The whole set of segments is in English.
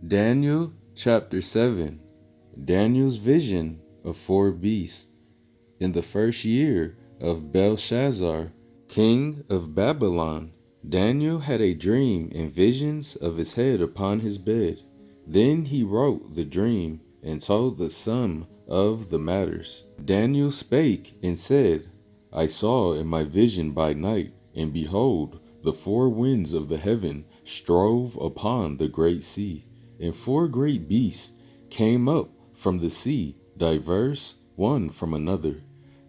Daniel chapter 7. Daniel's vision of four beasts. In the first year of Belshazzar, king of Babylon, Daniel had a dream and visions of his head upon his bed. Then he wrote the dream and told the sum of the matters. Daniel spake and said, I saw in my vision by night, and behold, the four winds of the heaven strove upon the great sea. And four great beasts came up from the sea, diverse one from another.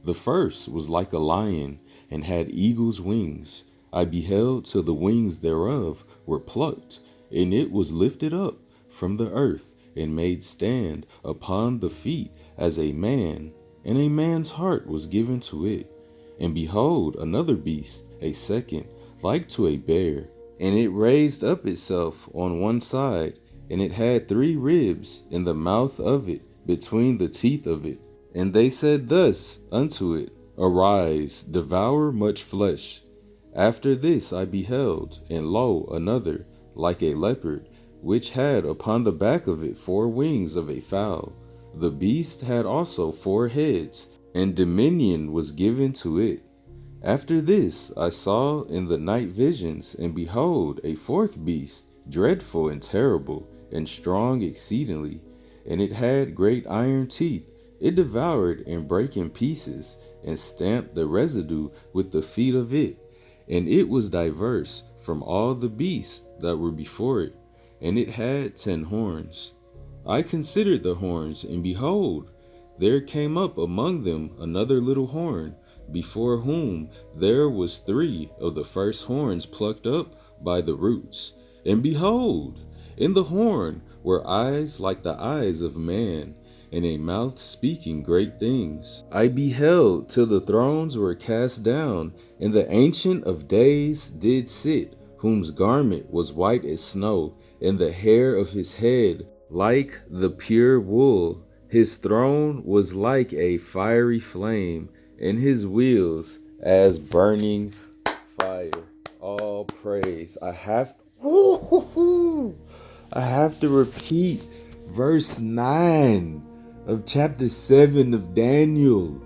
The first was like a lion, and had eagle's wings. I beheld till the wings thereof were plucked, and it was lifted up from the earth, and made stand upon the feet as a man, and a man's heart was given to it. And behold, another beast, a second, like to a bear, and it raised up itself on one side, and it had 3 ribs in the mouth of it, between the teeth of it. And they said thus unto it, Arise, devour much flesh. After this I beheld, and lo, another, like a leopard, which had upon the back of it 4 wings of a fowl. The beast had also 4 heads, and dominion was given to it. After this I saw in the night visions, and behold, a fourth beast, dreadful and terrible, and strong exceedingly, and it had great iron teeth. It devoured and brake in pieces, and stamped the residue with the feet of it. And it was diverse from all the beasts that were before it, and it had 10 horns. I considered the horns, and behold, there came up among them another little horn, before whom there was 3 of the first horns plucked up by the roots. And behold, in the horn were eyes like the eyes of man, and a mouth speaking great things. I beheld till the thrones were cast down, and the Ancient of Days did sit, whose garment was white as snow, and the hair of his head like the pure wool. His throne was like a fiery flame, and his wheels as burning fire. All praise. I have to repeat verse 9 of chapter 7 of Daniel,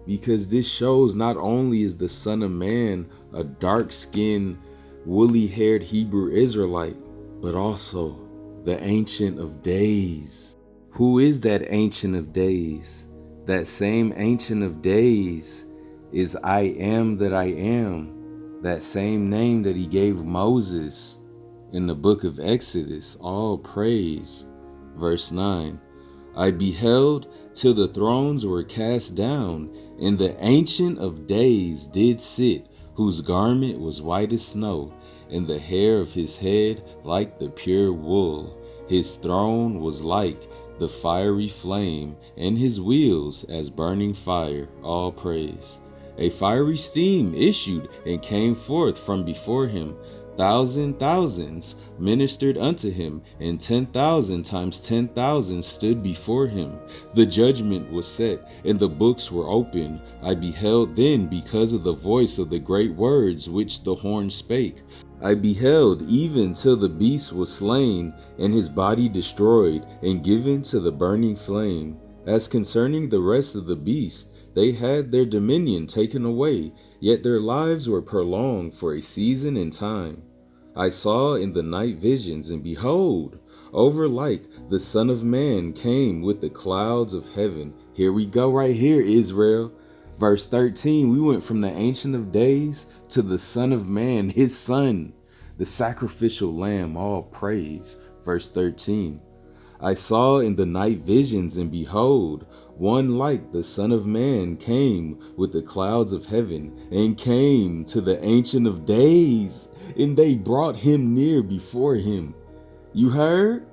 because this shows not only is the Son of Man a dark-skinned, woolly-haired Hebrew Israelite, but also the Ancient of Days. Who is that Ancient of Days? That same Ancient of Days is I am that I am, that same name that he gave Moses in the book of Exodus. All praise. Verse 9, I beheld till the thrones were cast down, and the Ancient of Days did sit, whose garment was white as snow, and the hair of his head like the pure wool. His throne was like the fiery flame, and his wheels as burning fire. All praise. A fiery steam issued and came forth from before him. Thousands ministered unto him, and 10,000 times 10,000 stood before him. The judgment was set, and the books were opened. I beheld then because of the voice of the great words which the horn spake. I beheld even till the beast was slain, and his body destroyed, and given to the burning flame. As concerning the rest of the beasts, they had their dominion taken away, yet their lives were prolonged for a season and time. I saw in the night visions, and behold, over like the Son of Man came with the clouds of heaven. Here we go right here, Israel. Verse 13, we went from the Ancient of Days to the Son of Man, his son, the sacrificial lamb. All praise. Verse 13, I saw in the night visions, and behold, one like the Son of Man came with the clouds of heaven, and came to the Ancient of Days, and they brought him near before him. You heard?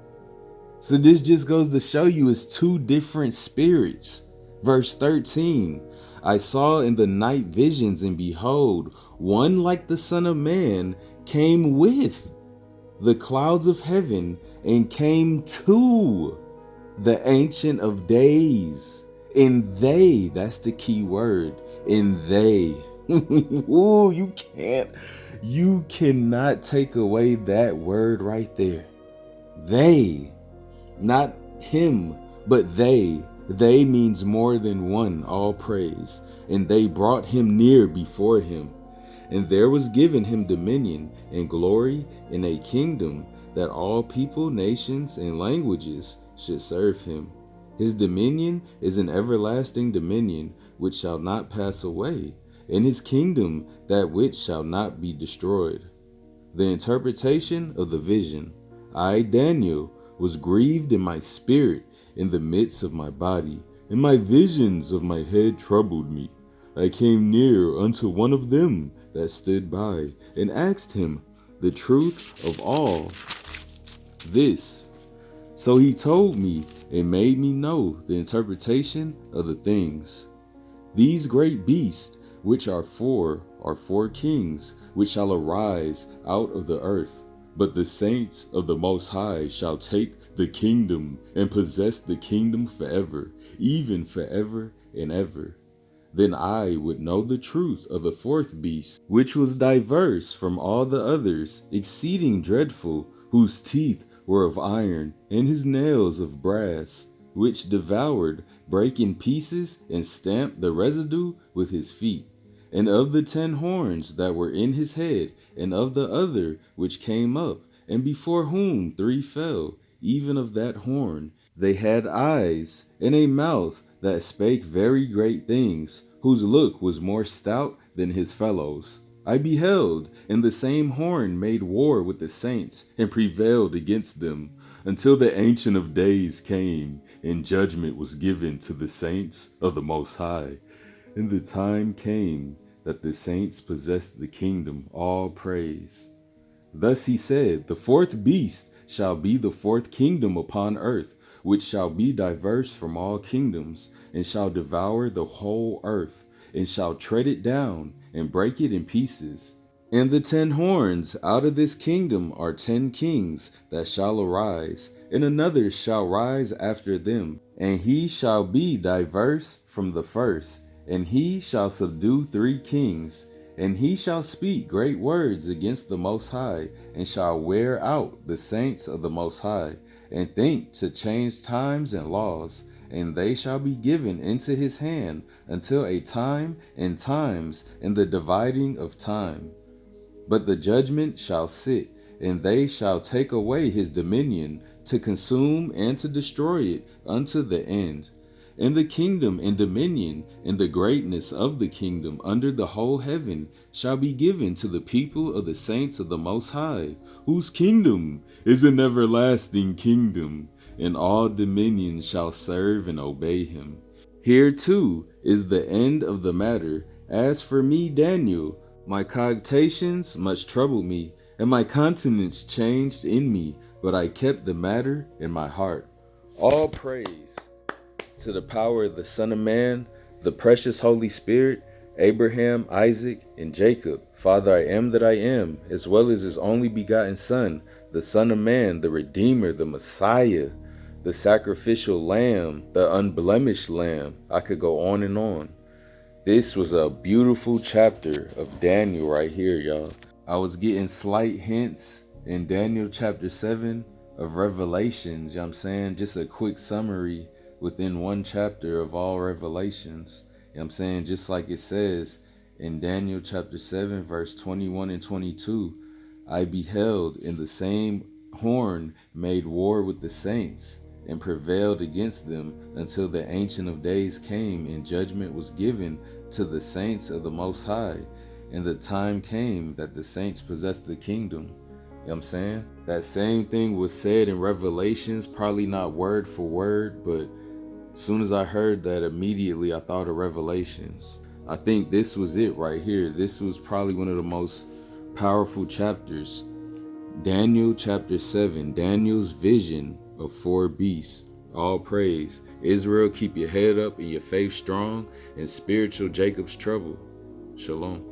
So this just goes to show you it's 2 different spirits. Verse 13, I saw in the night visions, and behold, one like the Son of Man came with the clouds of heaven, and came to the Ancient of Days. And they, that's the key word, and they. Ooh, you cannot take away that word right there. They, not him, but they. They means more than one, all praise. And they brought him near before him. And there was given him dominion and glory and a kingdom, that all people, nations, and languages should serve him. His dominion is an everlasting dominion which shall not pass away, and his kingdom that which shall not be destroyed. The interpretation of the vision. I, Daniel, was grieved in my spirit in the midst of my body, and my visions of my head troubled me. I came near unto one of them that stood by, and asked him the truth of all this. So he told me and made me know the interpretation of the things. These great beasts, which are four kings, which shall arise out of the earth. But the saints of the Most High shall take the kingdom and possess the kingdom forever, even forever and ever. Then I would know the truth of the fourth beast, which was diverse from all the others, exceeding dreadful, whose teeth were of iron, and his nails of brass, which devoured, brake in pieces, and stamped the residue with his feet. And of the 10 horns that were in his head, and of the other which came up, and before whom 3 fell, even of that horn, they had eyes, and a mouth that spake very great things, whose look was more stout than his fellows. I beheld, and the same horn made war with the saints, and prevailed against them, until the Ancient of Days came, and judgment was given to the saints of the Most High. And the time came that the saints possessed the kingdom, all praise. Thus he said, the fourth beast shall be the fourth kingdom upon earth, which shall be diverse from all kingdoms, and shall devour the whole earth, and shall tread it down, and break it in pieces. And the 10 horns out of this kingdom are 10 kings that shall arise, and another shall rise after them, and he shall be diverse from the first. And he shall subdue 3 kings, and he shall speak great words against the Most High, and shall wear out the saints of the Most High, and think to change times and laws, and they shall be given into his hand until a time and times and the dividing of time. But the judgment shall sit, and they shall take away his dominion, to consume and to destroy it unto the end. And the kingdom and dominion and the greatness of the kingdom under the whole heaven shall be given to the people of the saints of the Most High, whose kingdom is an everlasting kingdom, and all dominions shall serve and obey him. Here too is the end of the matter. As for me, Daniel, my cogitations much troubled me, and my countenance changed in me, but I kept the matter in my heart. All praise to the power of the Son of Man, the precious Holy Spirit, Abraham, Isaac, and Jacob, Father I am that I am, as well as his only begotten Son, the Son of Man, the Redeemer, the Messiah, the sacrificial Lamb, the unblemished Lamb. I could go on and on. This was a beautiful chapter of Daniel right here, y'all. I was getting slight hints in Daniel chapter 7 of Revelations, you know what I'm saying? Just a quick summary within one chapter of all Revelations. You know what I'm saying? Just like it says in Daniel chapter 7, verse 21 and 22, I beheld, and the same horn made war with the saints, and prevailed against them until the Ancient of Days came, and judgment was given to the saints of the Most High. And the time came that the saints possessed the kingdom. You know what I'm saying? That same thing was said in Revelations, probably not word for word, but as soon as I heard that, immediately I thought of Revelations. I think this was it right here. This was probably one of the most powerful chapters. Daniel chapter 7, Daniel's vision of 4 beasts. All praise. Israel, keep your head up and your faith strong, and spiritual Jacob's trouble. Shalom.